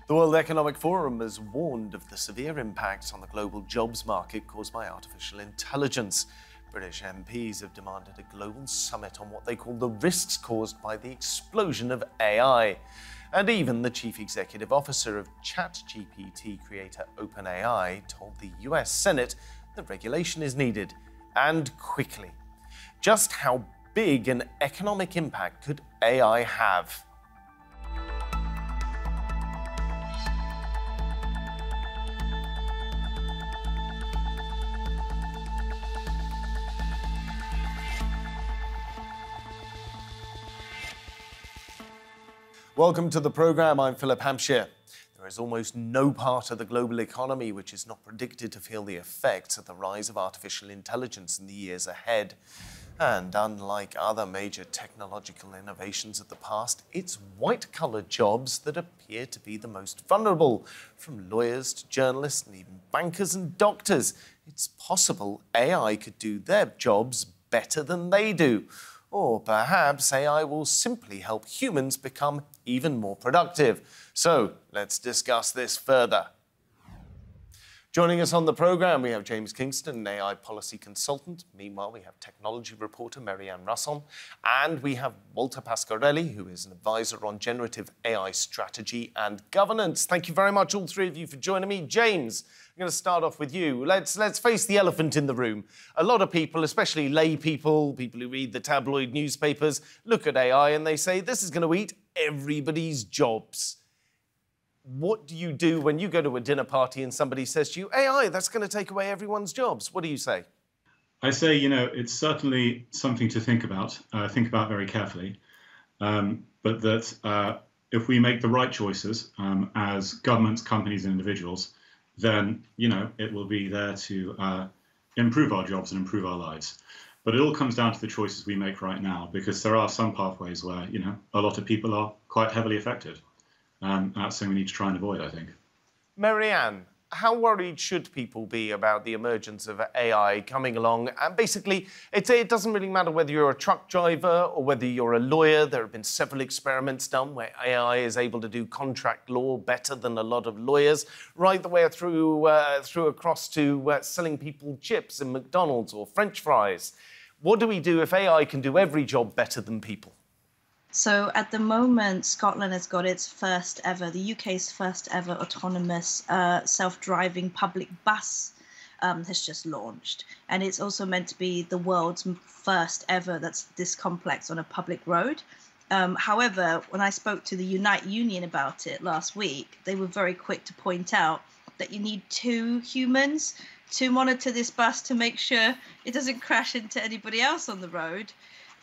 The World Economic Forum has warned of the severe impacts on the global jobs market caused by artificial intelligence. British MPs have demanded a global summit on what they call the risks caused by the explosion of AI. And even the chief executive officer of ChatGPT creator OpenAI told the US Senate that regulation is needed, and quickly. Just how big an economic impact could AI have? Welcome to the programme. I'm Philip Hampshire. There is almost no part of the global economy which is not predicted to feel the effects of the rise of artificial intelligence in the years ahead. And unlike other major technological innovations of the past, it's white-collar jobs that appear to be the most vulnerable, from lawyers to journalists and even bankers and doctors. It's possible AI could do their jobs better than they do. Or perhaps AI will simply help humans become even more productive. So let's discuss this further. Joining us on the programme, we have James Kingston, an AI policy consultant. Meanwhile, we have technology reporter Mary-Anne Russon. And we have Walter Pasquarelli, who is an advisor on generative AI strategy and governance. Thank you very much, all three of you, for joining me. James, I'm going to start off with you. Let's face the elephant in the room. A lot of people, especially lay people, people who read the tabloid newspapers, look at AI and they say, this is going to eat everybody's jobs. What do you do when you go to a dinner party and somebody says to you, AI, that's going to take away everyone's jobs? What do you say? I say, it's certainly something to think about very carefully, but that if we make the right choices as governments, companies, and individuals, then, it will be there to improve our jobs and improve our lives. But it all comes down to the choices we make right now, because there are some pathways where, a lot of people are quite heavily affected. That's something we need to try and avoid, I think. Mary-Anne, how worried should people be about the emergence of AI coming along? And basically, it doesn't really matter whether you're a truck driver or whether you're a lawyer. There have been several experiments done where AI is able to do contract law better than a lot of lawyers, right the way through across to selling people chips in McDonald's or French fries. What do we do if AI can do every job better than people? So at the moment, Scotland has got its the UK's first ever autonomous self-driving public bus has just launched. And it's also meant to be the world's first ever that's this complex on a public road. However, when I spoke to the Unite Union about it last week, they were very quick to point out that you need 2 humans to monitor this bus to make sure it doesn't crash into anybody else on the road.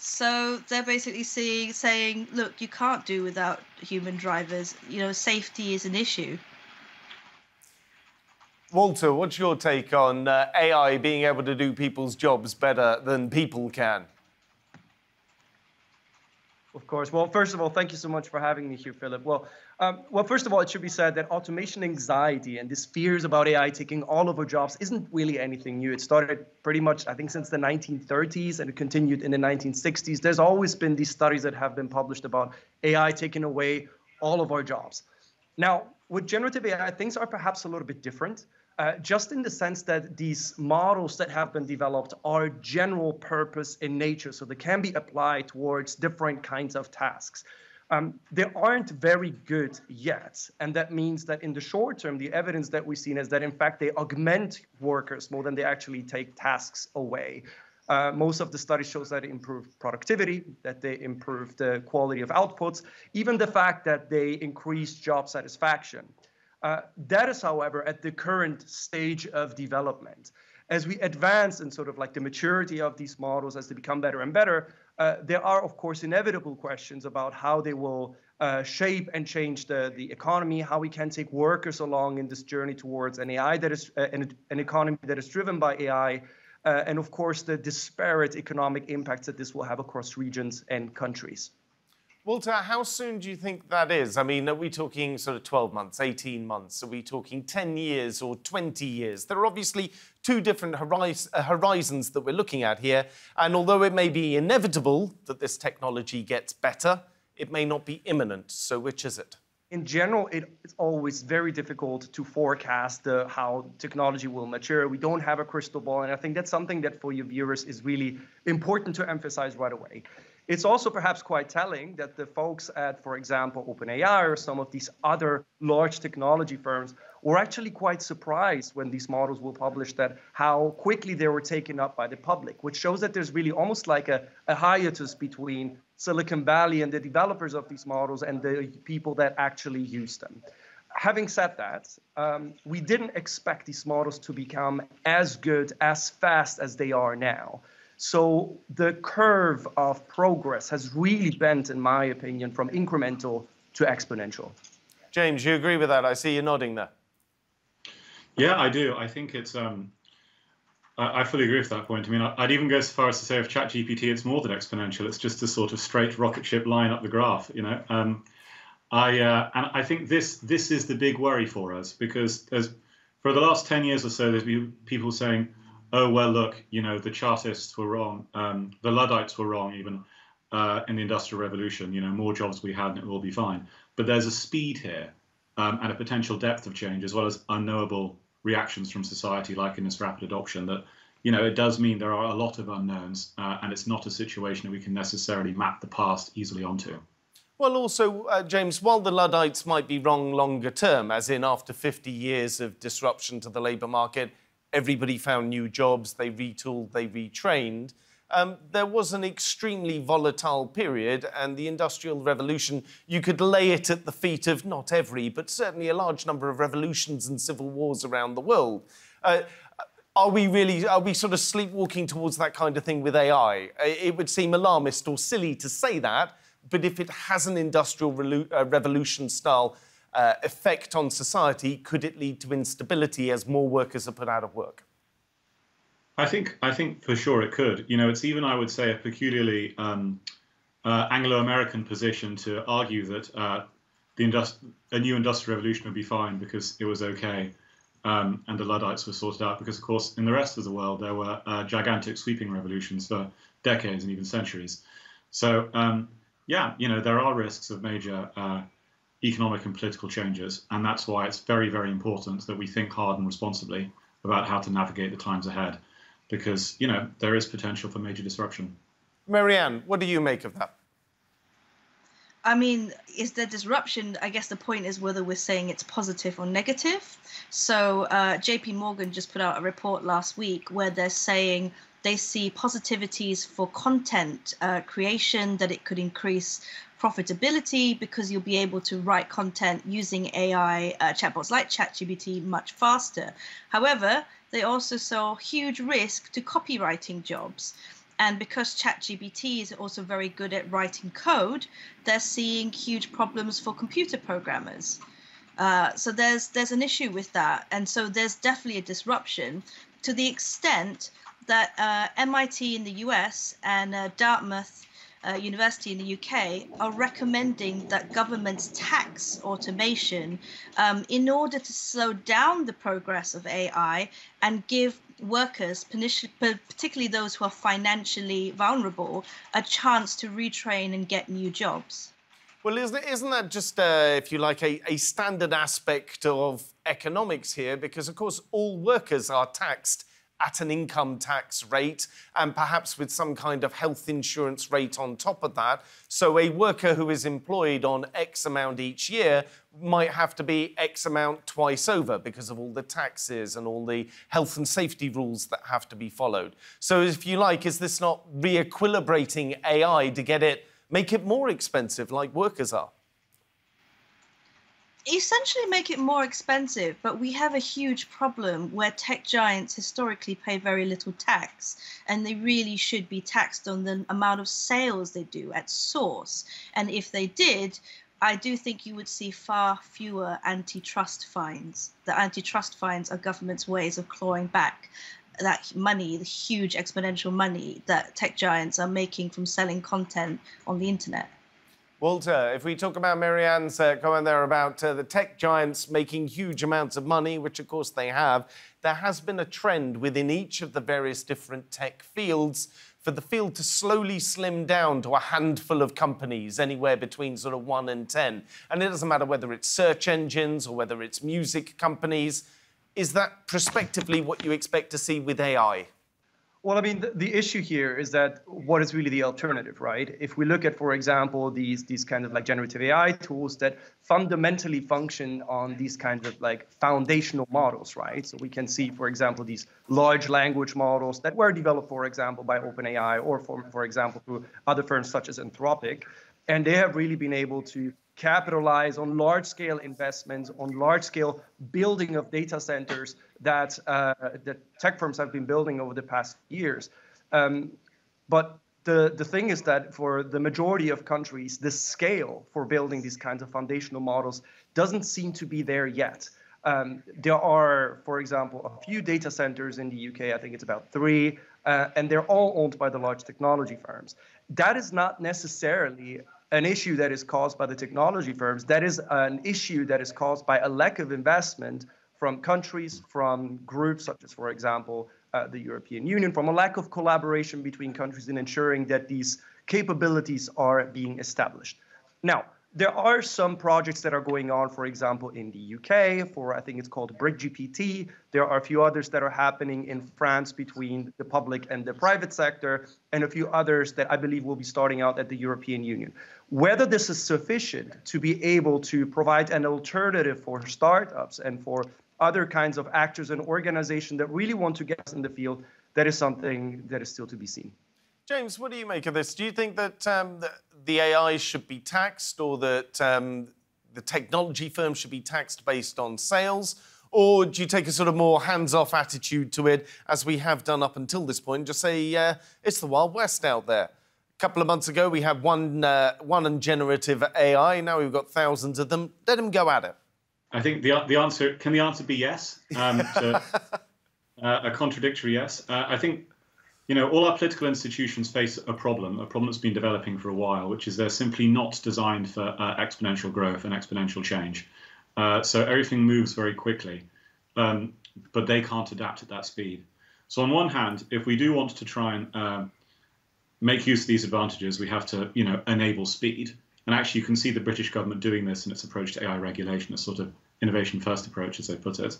So they're basically saying, look, you can't do without human drivers. Safety is an issue. Walter, what's your take on AI being able to do people's jobs better than people can? Of course. Well, first of all, thank you so much for having me here, Philip. Well, first of all, it should be said that automation anxiety and these fears about AI taking all of our jobs isn't really anything new. It started pretty much, I think, since the 1930s, and it continued in the 1960s. There's always been these studies that have been published about AI taking away all of our jobs. Now, with generative AI, things are perhaps a little bit different. Just in the sense that these models that have been developed are general purpose in nature, so they can be applied towards different kinds of tasks. They aren't very good yet, and that means that in the short term, the evidence that we've seen is that, in fact, they augment workers more than they actually take tasks away. Most of the studies shows that they improve productivity, that they improve the quality of outputs, even the fact that they increase job satisfaction. That is, however, at the current stage of development. As we advance in sort of like the maturity of these models, as they become better and better, there are, of course, inevitable questions about how they will shape and change the economy, how we can take workers along in this journey towards an AI that is an economy that is driven by AI, and of course the disparate economic impacts that this will have across regions and countries. Walter, how soon do you think that is? I mean, are we talking sort of 12 months, 18 months? Are we talking 10 years or 20 years? There are obviously 2 different horizons that we're looking at here. And although it may be inevitable that this technology gets better, it may not be imminent. So which is it? in general, it's always very difficult to forecast how technology will mature. We don't have a crystal ball, and I think that's something that for your viewers is really important to emphasize right away. It's also perhaps quite telling that the folks at, for example, OpenAI or some of these other large technology firms were actually quite surprised when these models were published at how quickly they were taken up by the public, which shows that there's really almost like a hiatus between Silicon Valley and the developers of these models and the people that actually use them. Having said that, we didn't expect these models to become as good, as fast as they are now. So the curve of progress has really bent, in my opinion, from incremental to exponential. James, you agree with that? I see you nodding there. Yeah, I do. I think it's... I fully agree with that point. I mean, I'd even go so far as to say of ChatGPT, it's more than exponential. It's just a sort of straight rocket ship line up the graph, you know. And I think this is the big worry for us, because for the last 10 years or so, there's been people saying, oh, well, look, you know, the Chartists were wrong. The Luddites were wrong even in the Industrial Revolution. You know, more jobs we had and it will be fine. But there's a speed here and a potential depth of change, as well as unknowable reactions from society, like in this rapid adoption, that, you know, it does mean there are a lot of unknowns, and it's not a situation that we can necessarily map the past easily onto. Well, also, James, while the Luddites might be wrong longer term, as in after 50 years of disruption to the labour market, everybody found new jobs, they retooled, they retrained, there was an extremely volatile period, and the Industrial Revolution, you could lay it at the feet of not every, but certainly a large number of revolutions and civil wars around the world. Are we sort of sleepwalking towards that kind of thing with AI? It would seem alarmist or silly to say that, but if it has an Industrial Revolution-style effect on society, could it lead to instability as more workers are put out of work? I think for sure it could. You know, it's even, I would say, a peculiarly Anglo-American position to argue that a new industrial revolution would be fine because it was okay, and the Luddites were sorted out. Because, of course, in the rest of the world, there were gigantic sweeping revolutions for decades and even centuries. So, yeah, you know, there are risks of major economic and political changes, and that's why it's very, very important that we think hard and responsibly about how to navigate the times ahead. Because, you know, there is potential for major disruption. Marianne, what do you make of that? I mean, is there disruption? I guess the point is whether we're saying it's positive or negative. So JP Morgan just put out a report last week where they're saying they see positivities for content creation, that it could increase profitability because you'll be able to write content using AI chatbots like ChatGPT much faster. However, they also saw huge risk to copywriting jobs. And because ChatGPT is also very good at writing code, they're seeing huge problems for computer programmers. So there's an issue with that. And so there's definitely a disruption to the extent that MIT in the US and Dartmouth University in the UK are recommending that governments tax automation in order to slow down the progress of AI and give workers, particularly those who are financially vulnerable, a chance to retrain and get new jobs. Well, isn't that just, if you like, a standard aspect of economics here? Because, of course, all workers are taxed at an income tax rate and perhaps with some kind of health insurance rate on top of that. So a worker who is employed on X amount each year might have to be X amount twice over because of all the taxes and all the health and safety rules that have to be followed. So if you like, is this not re-equilibrating AI to make it more expensive like workers are? Essentially make it more expensive, but we have a huge problem where tech giants historically pay very little tax, and they really should be taxed on the amount of sales they do at source. And if they did, I do think you would see far fewer antitrust fines. The antitrust fines are government's ways of clawing back that money, the huge exponential money that tech giants are making from selling content on the internet. Walter, if we talk about Marianne's comment there about the tech giants making huge amounts of money, which of course they have, there has been a trend within each of the various different tech fields for the field to slowly slim down to a handful of companies, anywhere between sort of 1 and 10. And it doesn't matter whether it's search engines or whether it's music companies. Is that prospectively what you expect to see with AI? Well, I mean, the issue here is that what is really the alternative, right? If we look at, for example, these kind of like generative AI tools that fundamentally function on these kinds of like foundational models, right? So we can see, for example, these large language models that were developed, for example, by OpenAI or, for example, through other firms such as Anthropic. And they have really been able to capitalize on large-scale investments, on large-scale building of data centers that tech firms have been building over the past years. But the thing is that for the majority of countries, the scale for building these kinds of foundational models doesn't seem to be there yet. There are, for example, a few data centers in the UK, I think it's about 3, and they're all owned by the large technology firms. That is not necessarily an issue that is caused by the technology firms. That is an issue that is caused by a lack of investment from countries, from groups such as, for example, the European Union, from a lack of collaboration between countries in ensuring that these capabilities are being established. Now, there are some projects that are going on, for example, in the UK for, I think it's called BrickGPT. There are a few others that are happening in France between the public and the private sector, and a few others that I believe will be starting out at the European Union. Whether this is sufficient to be able to provide an alternative for startups and for other kinds of actors and organizations that really want to get us in the field, that is something that is still to be seen. James, what do you make of this? Do you think that the AI should be taxed, or that the technology firms should be taxed based on sales? Or do you take a sort of more hands-off attitude to it, as we have done up until this point, and just say, it's the Wild West out there? A couple of months ago, we had one generative AI. Now we've got thousands of them. Let them go at it. I think the answer, can the answer be yes? A contradictory yes. I think, you know, all our political institutions face a problem that's been developing for a while, which is they're simply not designed for exponential growth and exponential change. So everything moves very quickly, but they can't adapt at that speed. So on one hand, if we do want to try and make use of these advantages, we have to, you know, enable speed. And actually, you can see the British government doing this in its approach to AI regulation, a sort of innovation-first approach, as they put it.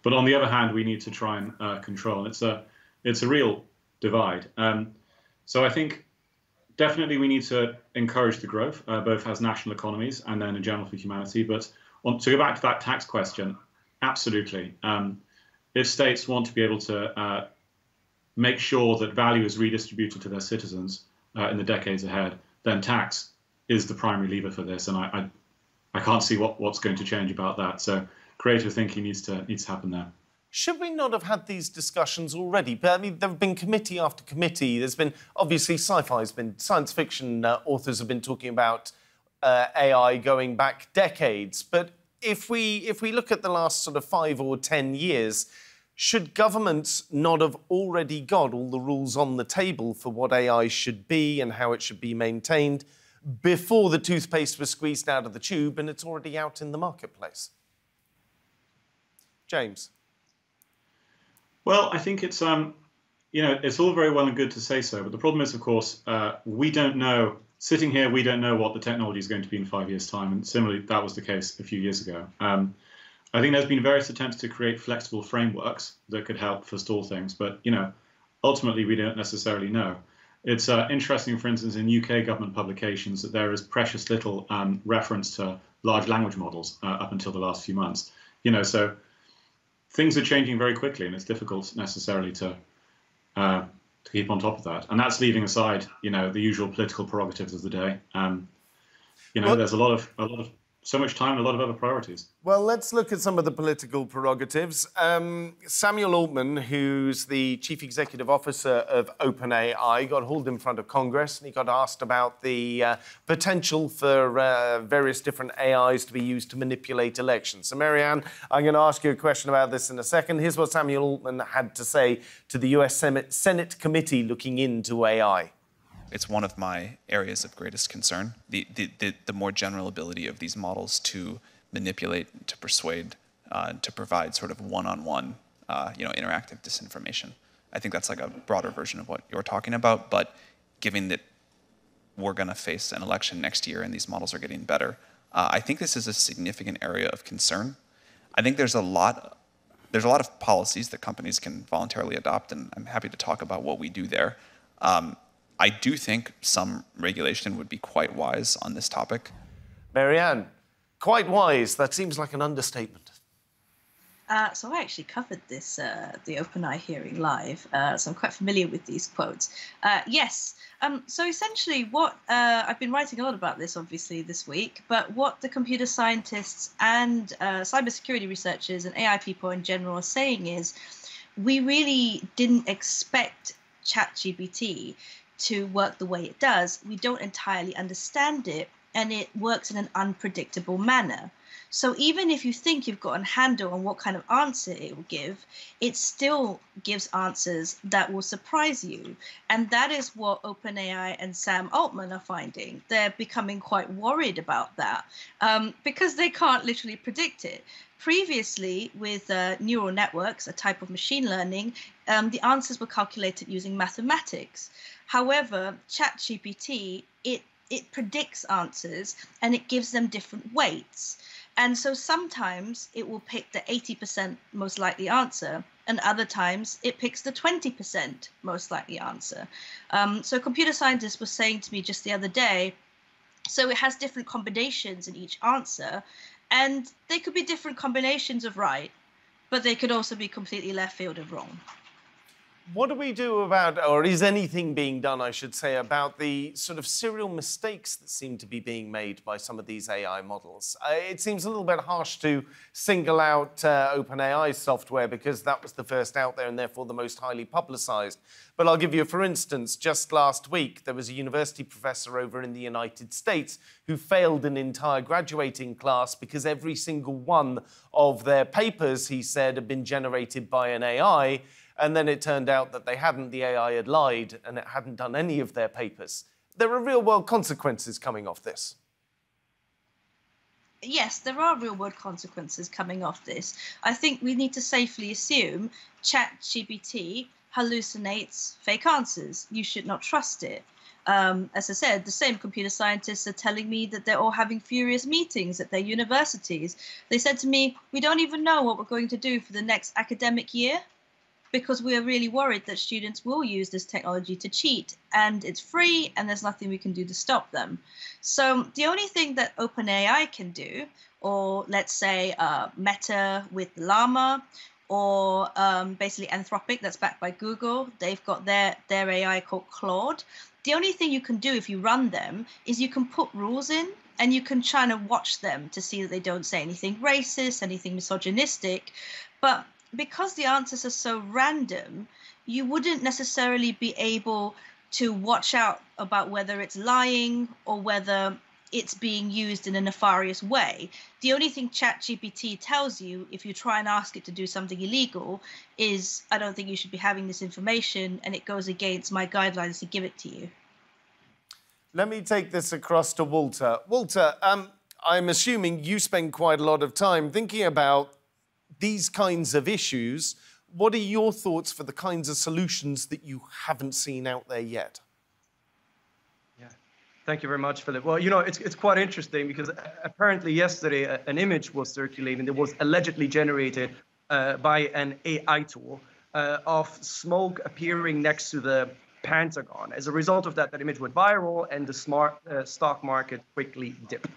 But on the other hand, we need to try and control. It's a real divide. So I think definitely we need to encourage the growth, both as national economies and then in general for humanity. But to go back to that tax question, absolutely. If states want to be able to make sure that value is redistributed to their citizens in the decades ahead, then tax is the primary lever for this. And I can't see what's going to change about that. So creative thinking needs to happen there. Should we not have had these discussions already? But I mean, there have been committee after committee. There's been, obviously, science fiction authors have been talking about AI going back decades. But if we look at the last sort of 5 or 10 years, should governments not have already got all the rules on the table for what AI should be and how it should be maintained before the toothpaste was squeezed out of the tube and it's already out in the marketplace? James? Well, I think it's, you know, it's all very well and good to say so, but the problem is, of course, we don't know, sitting here, we don't know what the technology is going to be in 5 years' time, and similarly, that was the case a few years ago. I think there's been various attempts to create flexible frameworks that could help forestall things, but, you know, ultimately, we don't necessarily know. It's interesting, for instance, in UK government publications that there is precious little reference to large language models up until the last few months. You know, so things are changing very quickly, and it's difficult necessarily to keep on top of that. And that's leaving aside, you know, the usual political prerogatives of the day. You know, well, there's a lot of so much time and a lot of other priorities. Well, let's look at some of the political prerogatives. Samuel Altman, who's the chief executive officer of OpenAI, got hauled in front of Congress, and he got asked about the potential for various different AIs to be used to manipulate elections. So, Marianne, I'm going to ask you a question about this in a second. Here's what Samuel Altman had to say to the US Senate committee looking into AI. It's one of my areas of greatest concern, the more general ability of these models to manipulate, to persuade, to provide sort of one-on-one, you know, interactive disinformation. I think that's like a broader version of what you're talking about. But given that we're going to face an election next year and these models are getting better, I think this is a significant area of concern. I think there's a lot of policies that companies can voluntarily adopt, and I'm happy to talk about what we do there. I do think some regulation would be quite wise on this topic. Marianne, quite wise. That seems like an understatement. So I actually covered this, the OpenAI hearing live, so I'm quite familiar with these quotes. Yes, so essentially what, I've been writing a lot about this obviously this week, but what the computer scientists and cybersecurity researchers and AI people in general are saying is we really didn't expect ChatGPT to work the way it does. We don't entirely understand it, and it works in an unpredictable manner. So even if you think you've got a handle on what kind of answer it will give, it still gives answers that will surprise you. And that is what OpenAI and Sam Altman are finding. They're becoming quite worried about that because they can't literally predict it. Previously, with neural networks, a type of machine learning, the answers were calculated using mathematics. However, ChatGPT, it predicts answers and it gives them different weights. And so sometimes it will pick the 80% most likely answer, and other times it picks the 20% most likely answer. So a computer scientist was saying to me just the other day, so it has different combinations in each answer, and they could be different combinations of right, but they could also be completely left field of wrong. What do we do about, or is anything being done, I should say, about the sort of serial mistakes that seem to be being made by some of these AI models? It seems a little bit harsh to single out OpenAI software because that was the first out there and therefore the most highly publicized. But I'll give you, for instance, just last week, there was a university professor over in the United States who failed an entire graduating class because every single one of their papers, he said, had been generated by an AI. And then it turned out that they hadn't, the AI had lied, and it hadn't done any of their papers. There are real-world consequences coming off this. Yes, there are real-world consequences coming off this. I think we need to safely assume ChatGPT hallucinates fake answers. You should not trust it. As I said, the same computer scientists are telling me that they're all having furious meetings at their universities. They said to me, we don't even know what we're going to do for the next academic year, because we are really worried that students will use this technology to cheat, and it's free and there's nothing we can do to stop them. So the only thing that OpenAI can do, or let's say Meta with Llama, or basically Anthropic, that's backed by Google, they've got their AI called Claude. The only thing you can do if you run them is you can put rules in, and you can try to watch them to see that they don't say anything racist, anything misogynistic. But because the answers are so random, you wouldn't necessarily be able to watch out about whether it's lying or whether it's being used in a nefarious way. The only thing ChatGPT tells you if you try and ask it to do something illegal is, I don't think you should be having this information, and it goes against my guidelines to give it to you. Let me take this across to Walter. Walter, I'm assuming you spend quite a lot of time thinking about these kinds of issues. What are your thoughts for the kinds of solutions that you haven't seen out there yet? Yeah, thank you very much, Philip. Well, you know, it's quite interesting because apparently yesterday an image was circulating that was allegedly generated by an AI tool of smoke appearing next to the Pentagon. As a result of that, that image went viral and the stock market quickly dipped.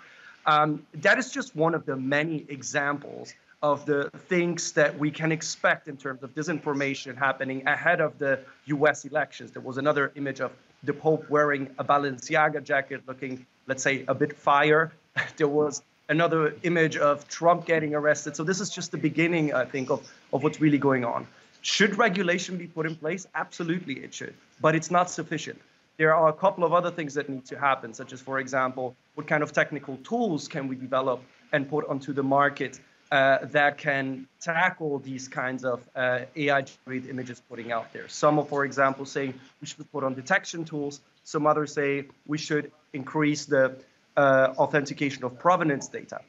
That is just one of the many examples of the things that we can expect in terms of disinformation happening ahead of the US elections. There was another image of the Pope wearing a Balenciaga jacket looking, let's say, a bit fire. There was another image of Trump getting arrested. So this is just the beginning, I think, of what's really going on. Should regulation be put in place? Absolutely it should, but it's not sufficient. There are a couple of other things that need to happen, such as, for example, what kind of technical tools can we develop and put onto the market that can tackle these kinds of AI-generated images putting out there. Some are, for example, saying we should put on detection tools. Some others say we should increase the authentication of provenance data.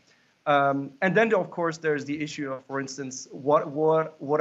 And then, of course, there's the issue of, for instance, what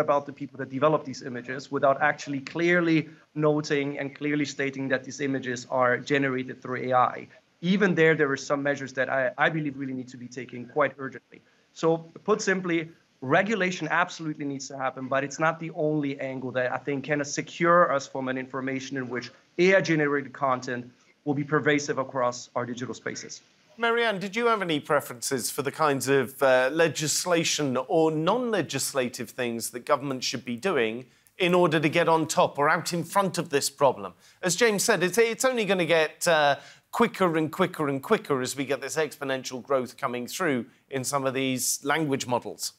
about the people that develop these images without actually clearly noting and clearly stating that these images are generated through AI? Even there are some measures that I believe really need to be taken quite urgently. So put simply, regulation absolutely needs to happen, but it's not the only angle that I think can secure us from an information in which AI-generated content will be pervasive across our digital spaces. Marianne, did you have any preferences for the kinds of legislation or non-legislative things that government should be doing in order to get on top or out in front of this problem? As James said, it's only going to get quicker and quicker and quicker as we get this exponential growth coming through in some of these language models.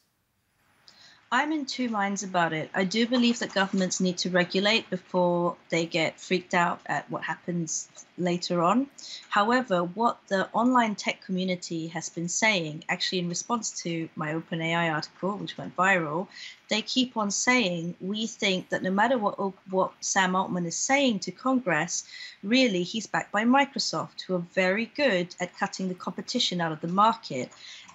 I'm in two minds about it. I do believe that governments need to regulate before they get freaked out at what happens later on. However, what the online tech community has been saying, actually in response to my OpenAI article, which went viral, they keep on saying, we think that no matter what Sam Altman is saying to Congress, really he's backed by Microsoft, who are very good at cutting the competition out of the market.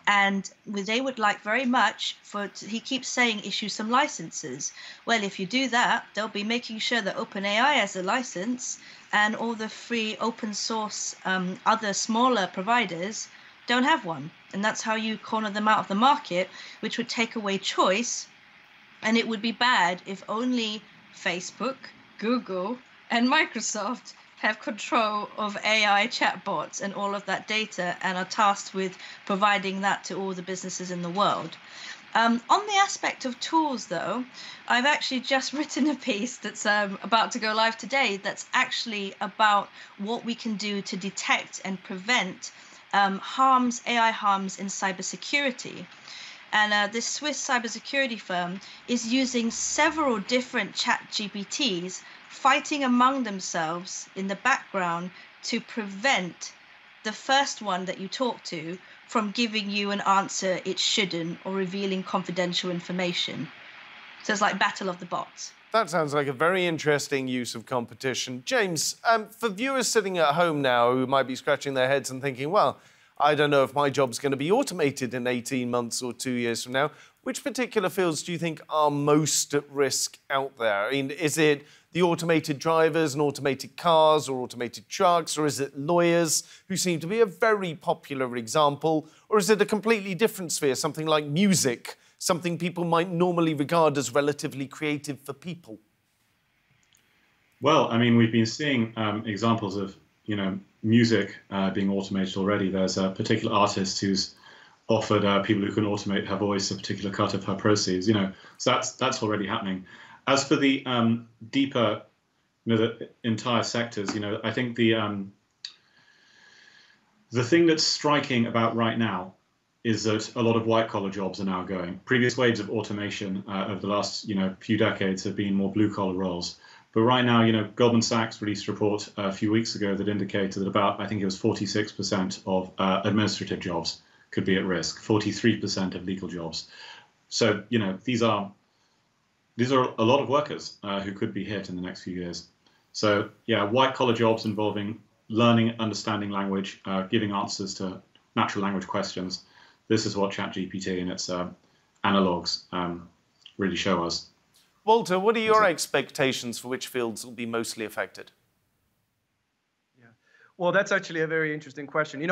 And they would like very much he keeps saying, issue some licenses. Well, if you do that, they'll be making sure that OpenAI has a license and all the free open source other smaller providers don't have one. And that's how you corner them out of the market, which would take away choice. And it would be bad if only Facebook, Google, and Microsoft have control of AI chatbots and all of that data and are tasked with providing that to all the businesses in the world. On the aspect of tools, though, I've actually just written a piece that's about to go live today that's actually about what we can do to detect and prevent AI harms in cybersecurity. And this Swiss cybersecurity firm is using several different ChatGPTs fighting among themselves in the background to prevent the first one that you talk to from giving you an answer it shouldn't or revealing confidential information. So it's like battle of the bots. That sounds like a very interesting use of competition. James, for viewers sitting at home now who might be scratching their heads and thinking, well, I don't know if my job's going to be automated in 18 months or 2 years from now, which particular fields do you think are most at risk out there? I mean, is it the automated drivers and automated cars or automated trucks, or is it lawyers, who seem to be a very popular example, or is it a completely different sphere, something like music, something people might normally regard as relatively creative for people? Well, I mean, we've been seeing examples of, music being automated already. There's a particular artist who's offered people who can automate her voice a particular cut of her proceeds. So that's already happening. As for the deeper, the entire sectors, I think the thing that's striking about right now is that a lot of white-collar jobs are now going. Previous waves of automation over the last, few decades have been more blue-collar roles. But right now, Goldman Sachs released a report a few weeks ago that indicated that about, I think it was 46% of administrative jobs could be at risk, 43% of legal jobs. So, these are a lot of workers who could be hit in the next few years. So, yeah, white-collar jobs involving learning, understanding language, giving answers to natural language questions. This is what ChatGPT and its analogs really show us. Walter, what are your expectations for which fields will be mostly affected? Yeah, well, that's actually a very interesting question.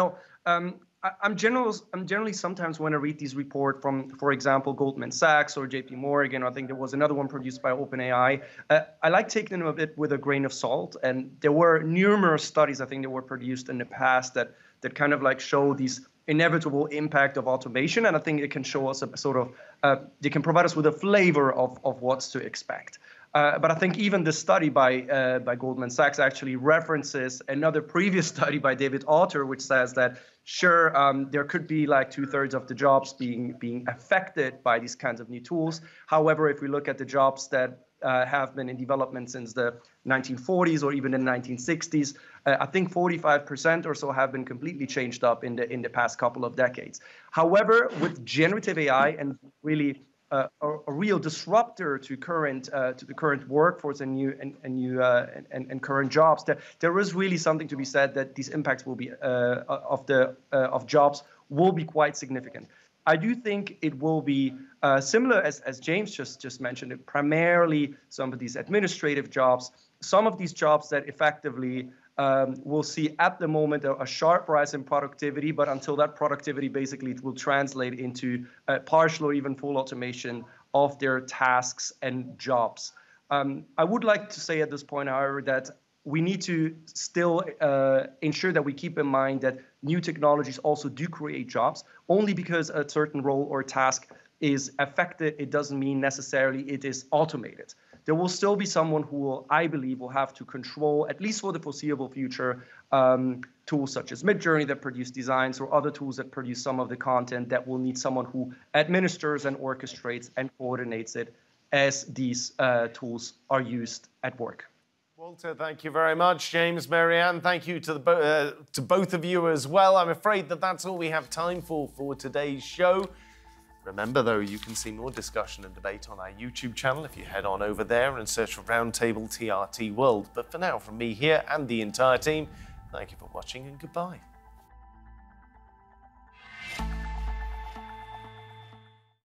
I'm generally sometimes when I read these reports from, for example, Goldman Sachs or JP Morgan, I think there was another one produced by OpenAI, I like taking them a bit with a grain of salt. And there were numerous studies, I think, that were produced in the past that kind of like show these inevitable impact of automation. And I think it can show us a sort of, they can provide us with a flavor of what's to expect. But I think even the study by Goldman Sachs actually references another previous study by David Autor, which says that, sure, there could be like 2/3 of the jobs being affected by these kinds of new tools. However, if we look at the jobs that have been in development since the 1940s or even in the 1960s, I think 45% or so have been completely changed up in the past couple of decades. However, with generative AI and really a real disruptor to the current workforce and current jobs, there is really something to be said that these impacts will be of jobs will be quite significant. I do think it will be similar as James just mentioned it, primarily some of these administrative jobs, some of these jobs that effectively we'll see at the moment a sharp rise in productivity, but until that productivity basically will translate into partial or even full automation of their tasks and jobs. I would like to say at this point, however, that we need to still ensure that we keep in mind that new technologies also do create jobs. Only because a certain role or task is affected, it doesn't mean necessarily it is automated. There will still be someone who will, I believe, will have to control, at least for the foreseeable future, tools such as Midjourney that produce designs or other tools that produce some of the content that will need someone who administers and orchestrates and coordinates it as these tools are used at work. Walter, thank you very much. James, Marianne, thank you to both of you as well. I'm afraid that that's all we have time for today's show. Remember, though, you can see more discussion and debate on our YouTube channel if you head on over there and search for Roundtable TRT World. But for now, from me here and the entire team, thank you for watching and goodbye.